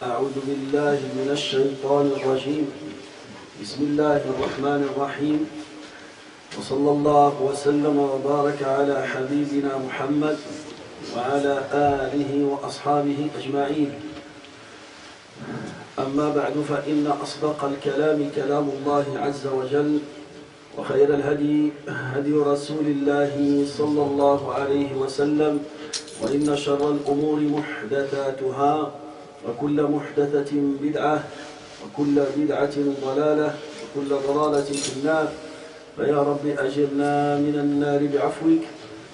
أعوذ بالله من الشيطان الرجيم. بسم الله الرحمن الرحيم. وصلى الله وسلم وبارك على حبيبنا محمد وعلى آله وأصحابه أجمعين. أما بعد فإن أصدق الكلام كلام الله عز وجل، وخير الهدي هدي رسول الله صلى الله عليه وسلم، وإن شر الأمور محدثاتها، وكل محدثة بدعة، وكل بدعة ضلالة، وكل ضلالة في النار. فيا رب أجرنا من النار بعفوك،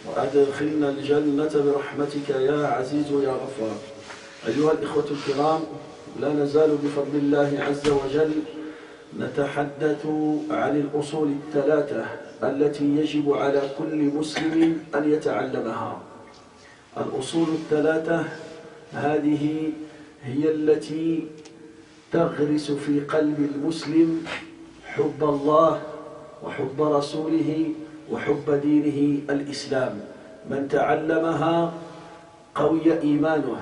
وأدخلنا الجنة برحمتك يا عزيز يا غفار. أيها الإخوة الكرام، لا نزال بفضل الله عز وجل نتحدث عن الأصول الثلاثة التي يجب على كل مسلم أن يتعلمها. الأصول الثلاثة هذه هي التي تغرس في قلب المسلم حب الله وحب رسوله وحب دينه الإسلام. من تعلمها قوي إيمانه،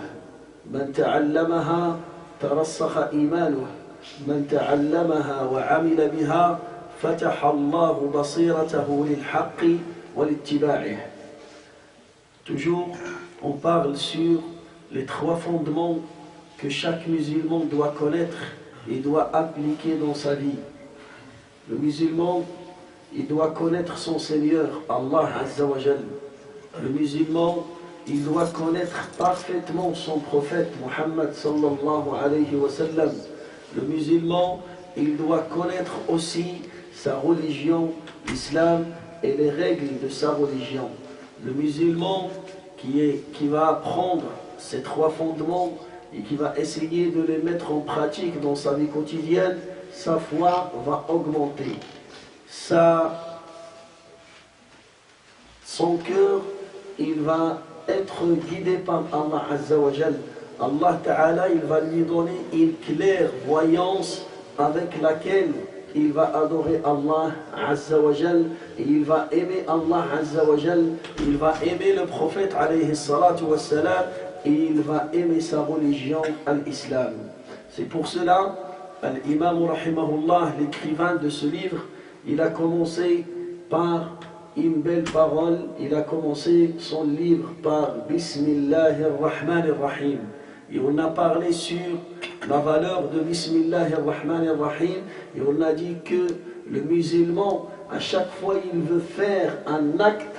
من تعلمها ترسخ إيمانه، من تعلمها وعمل بها فتح الله بصيرته للحق ولاتباعه. Toujours, on parle sur les trois fondements que chaque musulman doit connaître et doit appliquer dans sa vie. Le musulman, il doit connaître son Seigneur, Allah Azza wa Jal. Le musulman, il doit connaître parfaitement son prophète, Muhammad sallallahu alayhi wa sallam. Le musulman, il doit connaître aussi sa religion, l'islam, et les règles de sa religion. Le musulman qui va apprendre ces trois fondements et qui va essayer de les mettre en pratique dans sa vie quotidienne, sa foi va augmenter. Son cœur, il va être guidé par Allah Azza wa Jal. Allah Ta'ala, il va lui donner une clairvoyance avec laquelle il va adorer Allah Azza wa Jal, et il va aimer Allah Azza wa Jal, il va aimer le prophète alayhi salatu wa salam, et il va aimer sa religion, l'islam. C'est pour cela, l'imam rahimahullah, l'écrivain de ce livre, il a commencé par une belle parole. Il a commencé son livre par Bismillahir-Rahmanir-Rahim. Et on a parlé sur la valeur de Bismillahir-Rahmanir-Rahim, et on a dit que le musulman, à chaque fois qu'il veut faire un acte,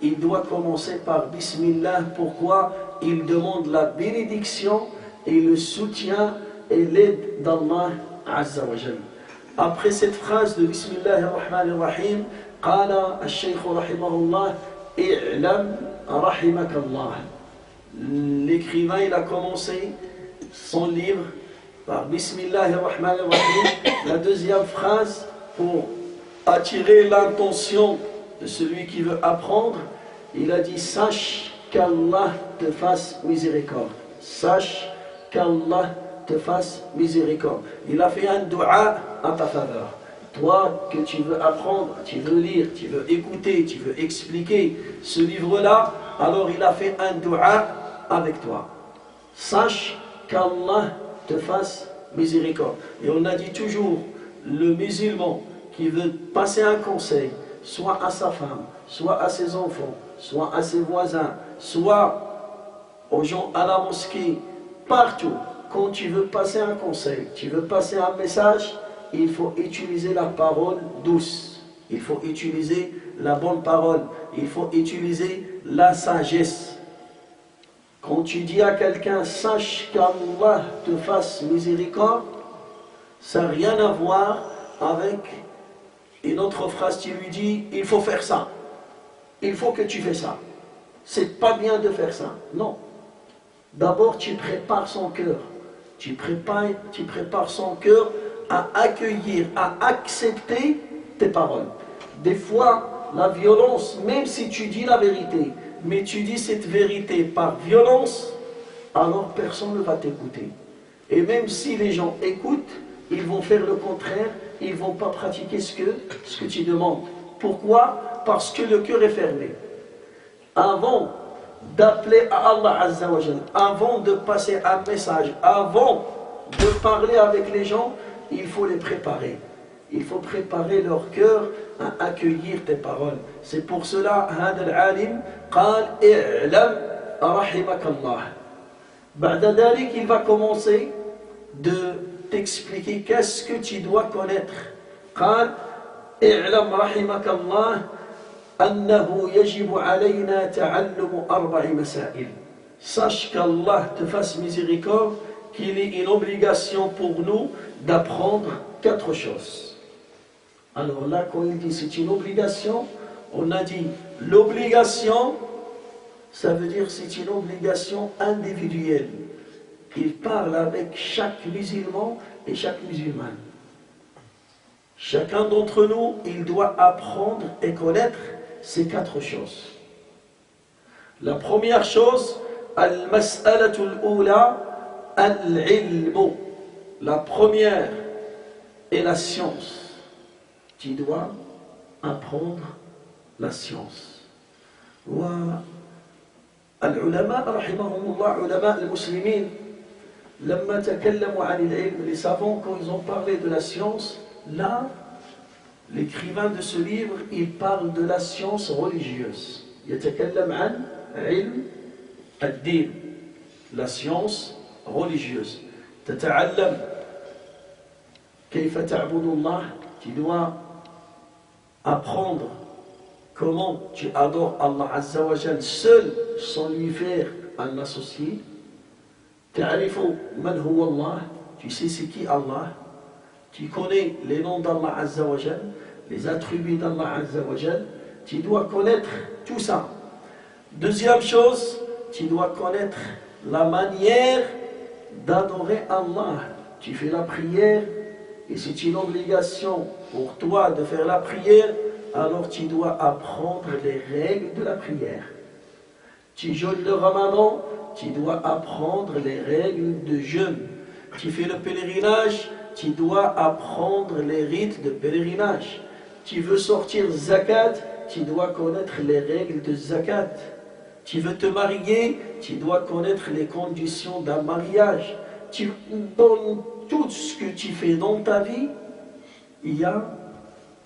il doit commencer par Bismillah. Pourquoi? Il demande la bénédiction et le soutien et l'aide d'Allah Azza wa Jal. Après cette phrase de Bismillahir-Rahmanir-Rahim, قال الشيخ رحمه الله اعلم رحمك الله. L'écrivain, il a commencé son livre par Bismillahir-Rahmanir-Rahim. La deuxième phrase, pour attirer l'attention de celui qui veut apprendre, il a dit: sache qu'Allah te fasse miséricorde. Sache qu'Allah te fasse miséricorde. Il a fait un dua à ta faveur. Toi que tu veux apprendre, tu veux lire, tu veux écouter, tu veux expliquer ce livre-là, alors il a fait un dua avec toi. Sache qu'Allah te fasse miséricorde. Et on a dit toujours, le musulman qui veut passer un conseil, soit à sa femme, soit à ses enfants, soit à ses voisins, soit aux gens à la mosquée, partout, quand tu veux passer un conseil, tu veux passer un message, il faut utiliser la parole douce, il faut utiliser la bonne parole, il faut utiliser la sagesse. Quand tu dis à quelqu'un: sache qu'Allah te fasse miséricorde, ça n'a rien à voir avec une autre phrase. Tu lui dis: il faut faire ça, il faut que tu fais ça, c'est pas bien de faire ça. Non, d'abord tu prépares son cœur, tu prépares son cœur à accueillir, à accepter tes paroles. Des fois, la violence, même si tu dis la vérité, mais tu dis cette vérité par violence, alors personne ne va t'écouter. Et même si les gens écoutent, ils vont faire le contraire, ils ne vont pas pratiquer ce que tu demandes. Pourquoi? Parce que le cœur est fermé. Avant d'appeler à Allah Azza wa Jal, avant de passer un message, avant de parler avec les gens, il faut les préparer. Il faut préparer leur cœur à accueillir tes paroles. C'est pour cela, هذا العالم قال اعلم رحمك الله. بعد ذلك, il va commencer de t'expliquer qu'est-ce que tu dois connaître. قال اعلم رحمك الله أنه يجب علينا تعلم 4 مسائل. Sache qu'Allah te fasse miséricorde, qu'il est une obligation pour nous d'apprendre 4 choses. Alors là, quand il dit c'est une obligation, on a dit l'obligation, ça veut dire c'est une obligation individuelle. Il parle avec chaque musulman et chaque musulmane. Chacun d'entre nous, il doit apprendre et connaître ces 4 choses. La première chose, al-mas'alatul ula, al-ilmu. La première est la science. Tu dois apprendre la science. والعلماء رحمهم الله علماء المسلمين لما تكلموا عن العلم, les savants quand ils ont parlé de la science, là l'écrivain de ce livre il parle de la science religieuse. يتكلم عن علم الدين, la science religieuse. تتعلم كيف تعبد الله, tu dois apprendre comment tu adores Allah Azza wa Jal seul sans lui faire un associé. تعرف من هو الله, tu sais c'est qui Allah, tu connais les noms d'Allah Azza wa Jal, les attributs d'Allah Azza wa Jal, tu dois connaître tout ça. Deuxième chose, tu dois connaître la manière d'adorer Allah. Tu fais la prière et c'est une obligation pour toi de faire la prière, alors tu dois apprendre les règles de la prière. Tu jeûnes le Ramadan, tu dois apprendre les règles de jeûne. Tu fais le pèlerinage, tu dois apprendre les rites de pèlerinage. Tu veux sortir zakat, tu dois connaître les règles de zakat. Tu veux te marier, tu dois connaître les conditions d'un mariage. Dans tout ce que tu fais dans ta vie, il y a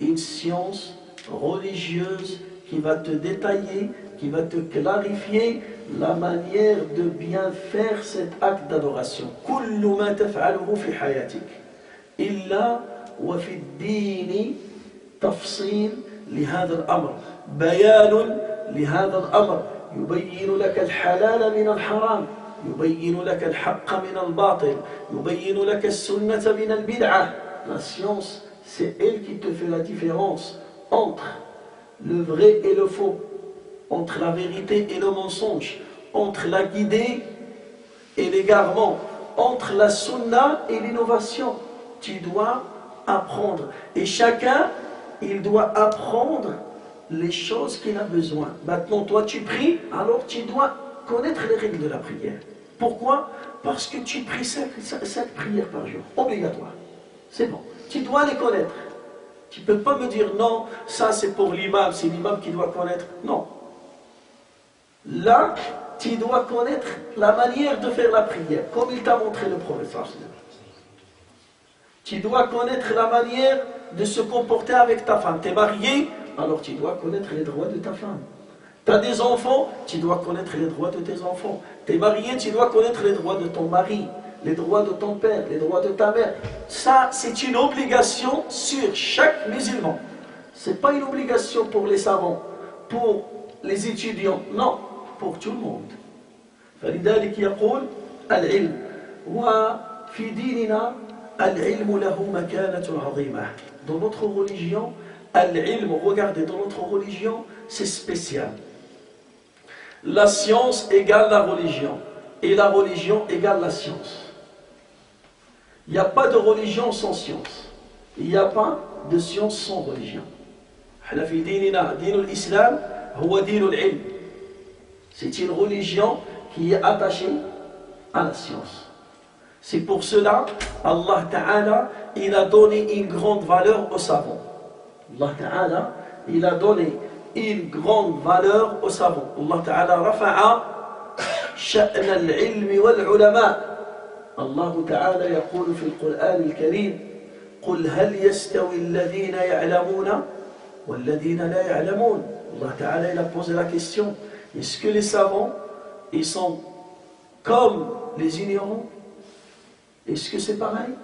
une science religieuse qui va te détailler, qui va te clarifier la manière de bien faire cet acte d'adoration. كل ما تفعله في حياتك إلا وفي الدين تفصيل لهذا الأمر بيان لهذا الأمر يبين لك الحلال من الحرام يبين لك الحق من الباطل يبين لك السنة من البدعة. La science, c'est elle qui te fait la différence entre le vrai et le faux, entre la vérité et le mensonge, entre la guidée et l'égarement, entre la sunna et l'innovation. Tu dois apprendre. Et chacun, il doit apprendre les choses qu'il a besoin. Maintenant, toi, tu pries, alors tu dois connaître les règles de la prière. Pourquoi? Parce que tu pries 5 prières par jour, obligatoire. C'est bon. Tu dois les connaître. Tu ne peux pas me dire non, ça c'est pour l'imam, c'est l'imam qui doit connaître. Non. Là, tu dois connaître la manière de faire la prière, comme il t'a montré le professeur. Tu dois connaître la manière de se comporter avec ta femme. Tu es marié, alors tu dois connaître les droits de ta femme. Tu as des enfants, tu dois connaître les droits de tes enfants. Tu es marié, tu dois connaître les droits de ton mari, les droits de ton père, les droits de ta mère. Ça, c'est une obligation sur chaque musulman. Ce n'est pas une obligation pour les savants, pour les étudiants, non, pour tout le monde. فلذلك يقول العلم وفي ديننا العلم له مكانة عظيمة. Dans notre religion, al-ilm, regardez, dans notre religion, c'est spécial. La science égale la religion, et la religion égale la science. Il n'y a pas de religion sans science. Il n'y a pas de science sans religion. في ديننا دين الإسلام هو دين العلم. C'est une religion qui est attachée à la science. C'est pour cela Allah Ta'ala il a donné une grande valeur aux savants. Allah Ta'ala il a donné une grande valeur aux savants. Allah Ta'ala rafa'a sha'na al-ilm wal-ulama. الله تعالى يقول في القرآن الكريم قل هل يستوي الذين يعلمون والذين لا يعلمون. Allah Ta'ala il a posé la question, est-ce que les savants ils sont comme les ignorants? Est-ce que c'est pareil?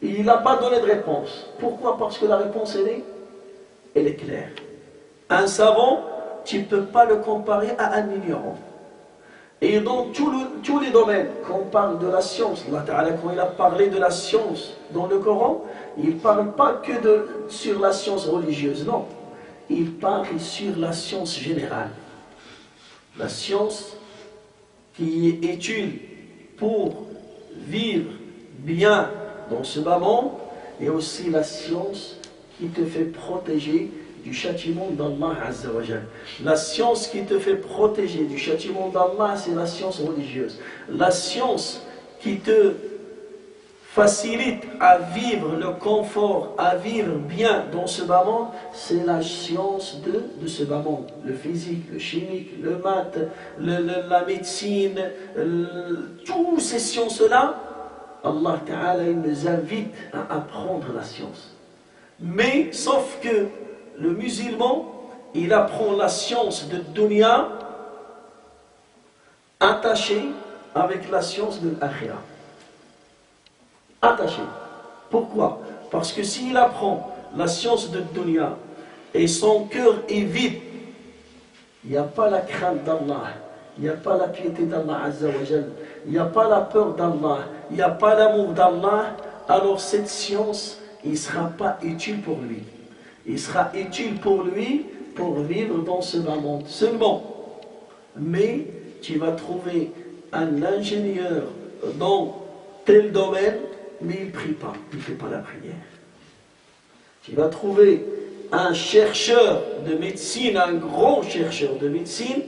Il n'a pas donné de réponse. Pourquoi? Parce que la réponse elle est claire. Un savant, tu ne peux pas le comparer à un ignorant. Et dans tous les domaines, quand on parle de la science, Allah Ta'ala, quand il a parlé de la science dans le Coran, il ne parle pas que sur la science religieuse, non. Il parle sur la science générale. La science qui est utile pour vivre bien dans ce bas monde, et aussi la science qui te fait protéger du châtiment d'Allah Azza wa Jal. La science qui te fait protéger du châtiment d'Allah, c'est la science religieuse. La science qui te facilite à vivre le confort, à vivre bien dans ce bas monde, c'est la science de ce bas monde. Le physique, le chimique, le maths, la médecine, toutes ces sciences-là, Allah Ta'ala il nous invite à apprendre la science. Mais, sauf que le musulman, il apprend la science de dunya attachée avec la science de l'akhira. Attaché. Pourquoi? Parce que s'il apprend la science de dunya et son cœur est vide, il n'y a pas la crainte d'Allah, il n'y a pas la piété d'Allah Azza wa Jal, il n'y a pas la peur d'Allah, il n'y a pas l'amour d'Allah, alors cette science, il ne sera pas utile pour lui. Il sera utile pour lui pour vivre dans ce bas monde seulement. Mais tu vas trouver un ingénieur dans tel domaine, mais il ne prie pas, il ne fait pas la prière. Tu vas trouver un chercheur de médecine, un grand chercheur de médecine,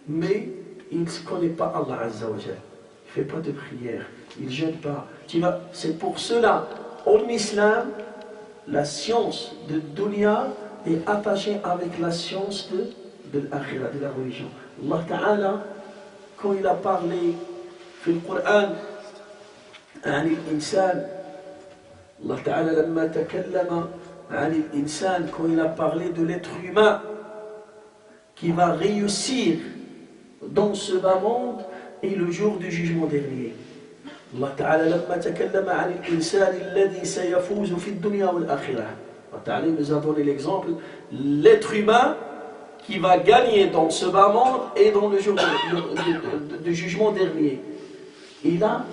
mais il ne connaît pas Allah Azza wa Jal. Il ne fait pas de prière, il ne jeûne pas. C'est pour cela, en islam, la science de dunya est attachée avec la science de l'akhira, de la religion. Allah Ta'ala, quand il a parlé dans le Coran عن الإنسان, Allah Ta'ala لما تكلم عن الإنسان, quand il a parlé de l'être humain qui va réussir dans ce bas monde et le jour du jugement dernier. Allah Ta'ala لما تكلم عن الإنسان الذي سيفوز في الدنيا والآخرة. Allah Ta'ala nous a donné l'exemple, l'être humain qui va gagner dans ce bas monde et dans le jour du jugement dernier. Il a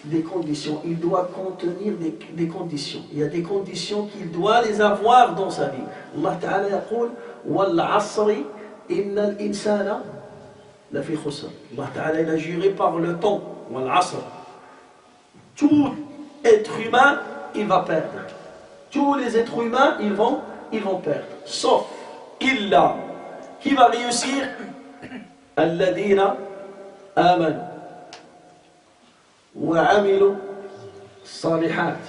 des conditions, il doit contenir des conditions. Il y a des conditions qu'il doit les avoir dans sa vie. Allah Ta'ala yaqul wal 'asri innal insana la fi khusr. Allah Ta'ala il a juré par le temps, wal 'asr. Tout être humain, il va perdre. Tous les êtres humains, ils vont perdre. Sauf illa, qui va réussir? Alladina amanu وعملوا الصالحات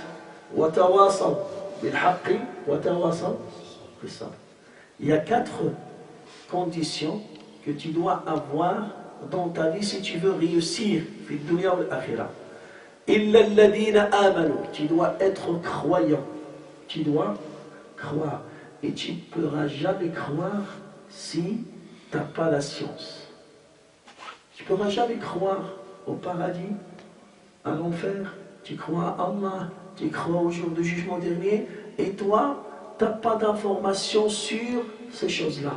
وتواصوا بالحق وتواصوا بالصبر. Il y a 4 conditions que tu dois avoir dans ta vie si tu veux réussir في الدنيا والآخرة. إلا الذين آمنوا, tu dois être croyant, tu dois croire, et tu ne pourras jamais croire si tu n'as pas la science. Tu ne pourras jamais croire au paradis, à l'enfer, tu crois à Allah, tu crois au jour du jugement dernier, et toi, tu n'as pas d'informations sur ces choses-là.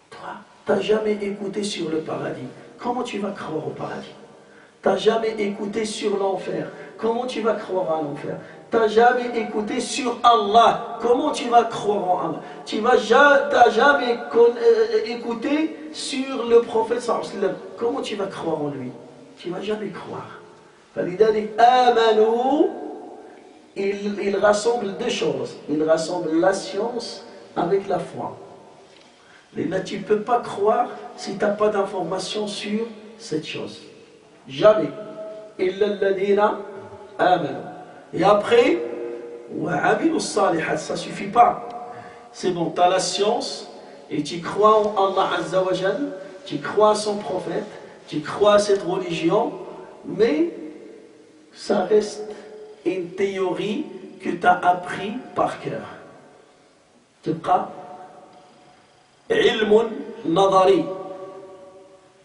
Toi, tu n'as jamais écouté sur le paradis. Comment tu vas croire au paradis? Tu n'as jamais écouté sur l'enfer. Comment tu vas croire à l'enfer? Tu n'as jamais écouté sur Allah. Comment tu vas croire en Allah? Tu n'as jamais écouté sur le prophète sallallahu alayhi wa sallam. Comment tu vas croire en lui? Tu ne vas jamais croire. Il rassemble 2 choses. Il rassemble la science avec la foi. Mais là, tu ne peux pas croire si tu n'as pas d'informations sur cette chose. Jamais. Et après, ça ne suffit pas. C'est bon, tu as la science et tu crois en Allah Azza wa Jal, tu crois à son prophète, tu crois à cette religion. mais ça reste une théorie que tu as appris par cœur. تبقى علم نظري.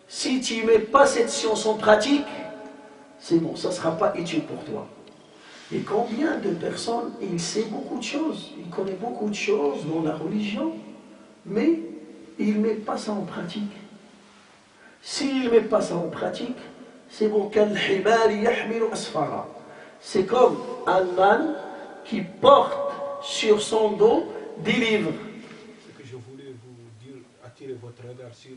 Si tu ne mets pas cette science en pratique, c'est bon, ça ne sera pas utile pour toi. Et combien de personnes, il sait beaucoup de choses, il connaît beaucoup de choses dans la religion, mais il ne met pas ça en pratique. S'il ne met pas ça en pratique, c'est bon, c'est comme un âne qui porte sur son dos des livres. Ce que je voulais vous dire, attirer votre regard sur,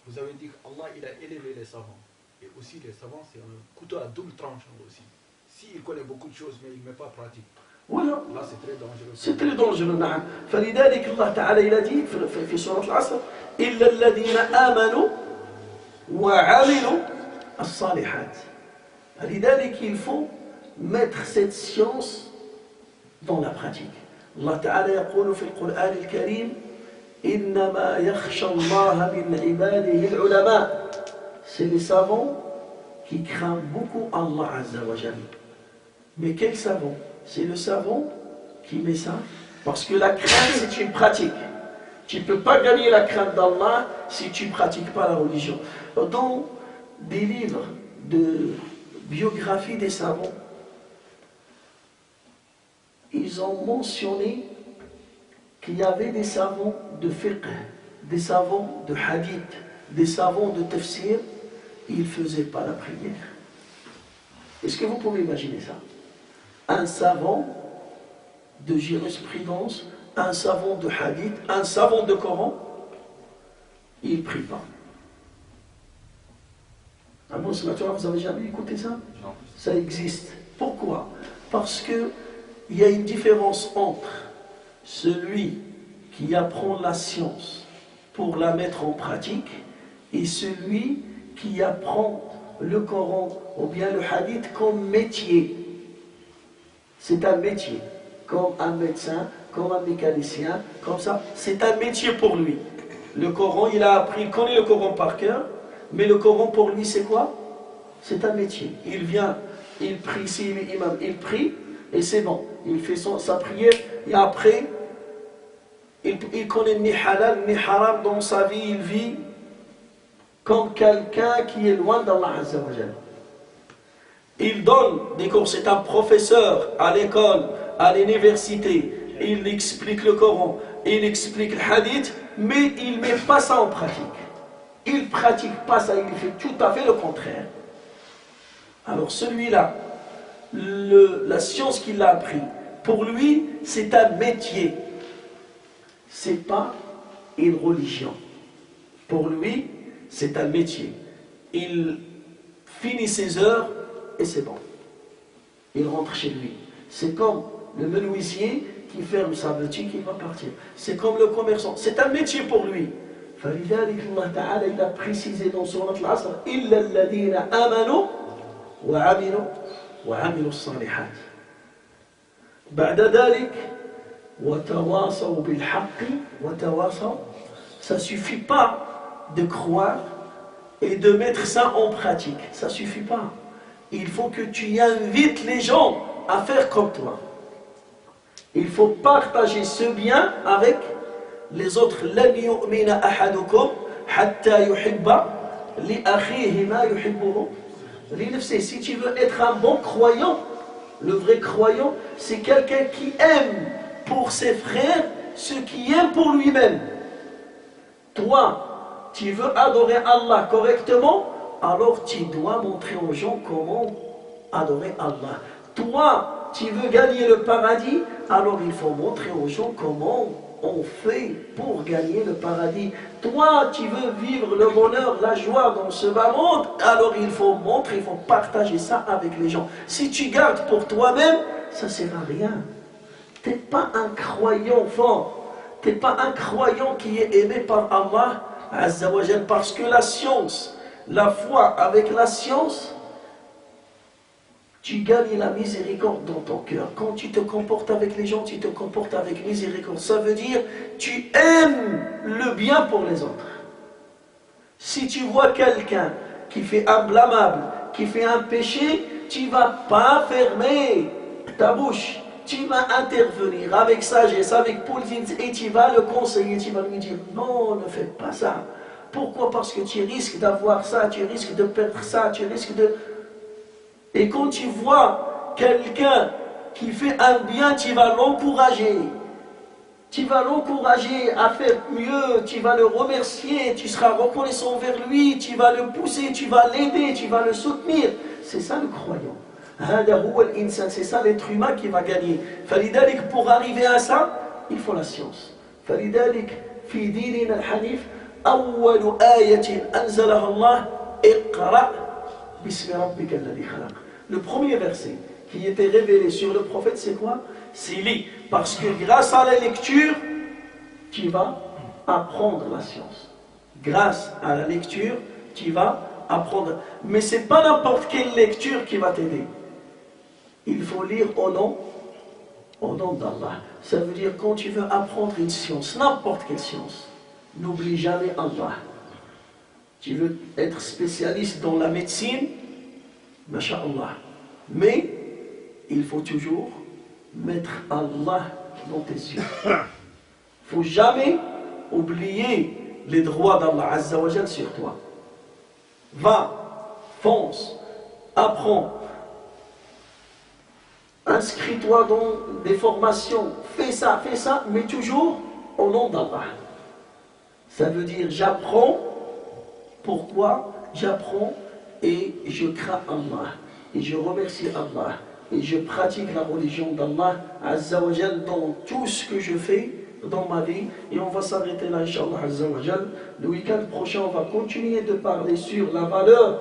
vous avez dit qu'Allah il a élevé les savants. Et aussi les savants, c'est un couteau à double tranchant aussi. S'il connaît beaucoup de choses, mais il ne met pas pratique. Voilà. Là, c'est très dangereux. C'est très dangereux. نعم. فلذلك الله تعالى il a dit في سورة العصر إلا الذين آمنوا وعملوا الصالحات. لذلك il faut mettre cette science dans la pratique. الله تعالى يقول في القرآن الكريم إنما يخشى الله من عباده العلماء. C'est les savants qui craignent beaucoup Allah Azza wa Jalla. Mais quel savant? C'est le savant qui met ça. Parce que la crainte, c'est une pratique. Tu ne peux pas gagner la crainte d'Allah si tu ne pratiques pas la religion. Dans des livres de biographie des savants, ils ont mentionné qu'il y avait des savants de fiqh, des savants de hadith, des savants de tafsir, ils ne faisaient pas la prière. Est-ce que vous pouvez imaginer ça? Un savant de jurisprudence, un savant de hadith, un savant de Coran, il ne prie pas. Ah bon, ce matin, vous n'avez jamais écouté ça? Non. Ça existe. Pourquoi? Parce qu'il y a une différence entre celui qui apprend la science pour la mettre en pratique et celui qui apprend le Coran ou bien le hadith comme métier. C'est un métier, comme un médecin, comme un mécanicien, comme ça. C'est un métier pour lui. Le Coran, il a appris, il connaît le Coran par cœur, mais le Coran pour lui, c'est quoi? C'est un métier. Il vient, il prie, s'il est imam, il prie, et c'est bon. Il fait sa prière, et après, il connaît ni halal, ni haram dans sa vie, il vit comme quelqu'un qui est loin d'Allah Azza wa Jalla. Il donne des cours, c'est un professeur à l'école, à l'université, il explique le Coran, il explique le hadith, mais il ne met pas ça en pratique. Il ne pratique pas ça, il fait tout à fait le contraire. Alors celui-là, la science qu'il a appris, pour lui, c'est un métier. C'est pas une religion. Pour lui, c'est un métier. Il finit ses heures et c'est bon. Il rentre chez lui. C'est comme le menuisier qui ferme sa boutique, il va partir. C'est comme le commerçant. C'est un métier pour lui. فلذلك الله تعالى il a précisé dans سورة العصر إلا الذين آمنوا وعملوا الصالحات. بعد ذلك وتواصوا بالحق وتواصوا. Ça suffit pas de croire et de mettre ça en pratique. Ça suffit pas. Il faut que tu invites les gens à faire comme toi. Il faut partager ce bien avec les autres. لن يؤمن أحدكم حتى يحب لأخيه ما يحبه لنفسه. Si tu veux être un bon croyant, le vrai croyant, c'est quelqu'un qui aime pour ses frères ce qu'il aime pour lui-même. Toi, tu veux adorer Allah correctement, alors tu dois montrer aux gens comment adorer Allah. Toi, tu veux gagner le paradis, alors il faut montrer aux gens comment on fait pour gagner le paradis. Toi, tu veux vivre le bonheur, la joie dans ce bas monde, alors il faut montrer, il faut partager ça avec les gens. Si tu gardes pour toi-même, ça ne sert à rien. Tu n'es pas un croyant fort, tu n'es pas un croyant qui est aimé par Allah Azza wa Jal, parce que la science, la foi avec la science, tu gagnes la miséricorde dans ton cœur. Quand tu te comportes avec les gens, tu te comportes avec miséricorde. Ça veut dire tu aimes le bien pour les autres. Si tu vois quelqu'un qui fait un blâmable, qui fait un péché, tu ne vas pas fermer ta bouche. Tu vas intervenir avec sagesse, avec politesse, et tu vas le conseiller, tu vas lui dire non, ne fais pas ça. Pourquoi? Parce que tu risques d'avoir ça, tu risques de perdre ça, tu risques de... Et quand tu vois quelqu'un qui fait un bien, tu vas l'encourager. Tu vas l'encourager à faire mieux, tu vas le remercier, tu seras reconnaissant envers lui, tu vas le pousser, tu vas l'aider, tu vas le soutenir. C'est ça le croyant. C'est ça l'être humain qui va gagner. Pour arriver à ça, il faut la science. في ديننا الحنيف أول آية أنزلها الله اقرأ باسم ربك الذي خلق. Le premier verset qui était révélé sur le prophète, c'est quoi? C'est lit. Parce que grâce à la lecture, tu vas apprendre la science. Grâce à la lecture, tu vas apprendre. Mais ce n'est pas n'importe quelle lecture qui va t'aider. Il faut lire au nom d'Allah. Ça veut dire quand tu veux apprendre une science, n'importe quelle science, n'oublie jamais Allah. Tu veux être spécialiste dans la médecine, masha'Allah. Mais il faut toujours mettre Allah dans tes yeux. Il ne faut jamais oublier les droits d'Allah Azza wa Jal sur toi. Va, fonce, apprends. Inscris-toi dans des formations, fais ça, mais toujours au nom d'Allah. Ça veut dire j'apprends. Pourquoi? J'apprends et je crains Allah. Et je remercie Allah. Et je pratique la religion d'Allah Azza wa Jal dans tout ce que je fais dans ma vie. Et on va s'arrêter là, Inch'Allah Azza wa Jal. Le week-end prochain, on va continuer de parler sur la valeur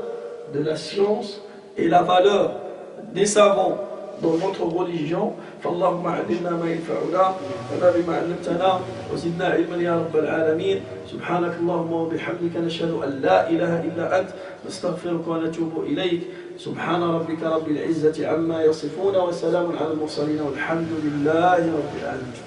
de la science et la valeur des savants dans notre religion. فاللهم علمنا ما ينفعنا ولا بما علمتنا وزدنا علما يا رب العالمين. سبحانك اللهم وبحمدك نشهد أن لا إله إلا أنت نستغفرك ونتوب إليك. سبحان ربك رب العزة عما يصفون وسلام على المرسلين والحمد لله رب العالمين.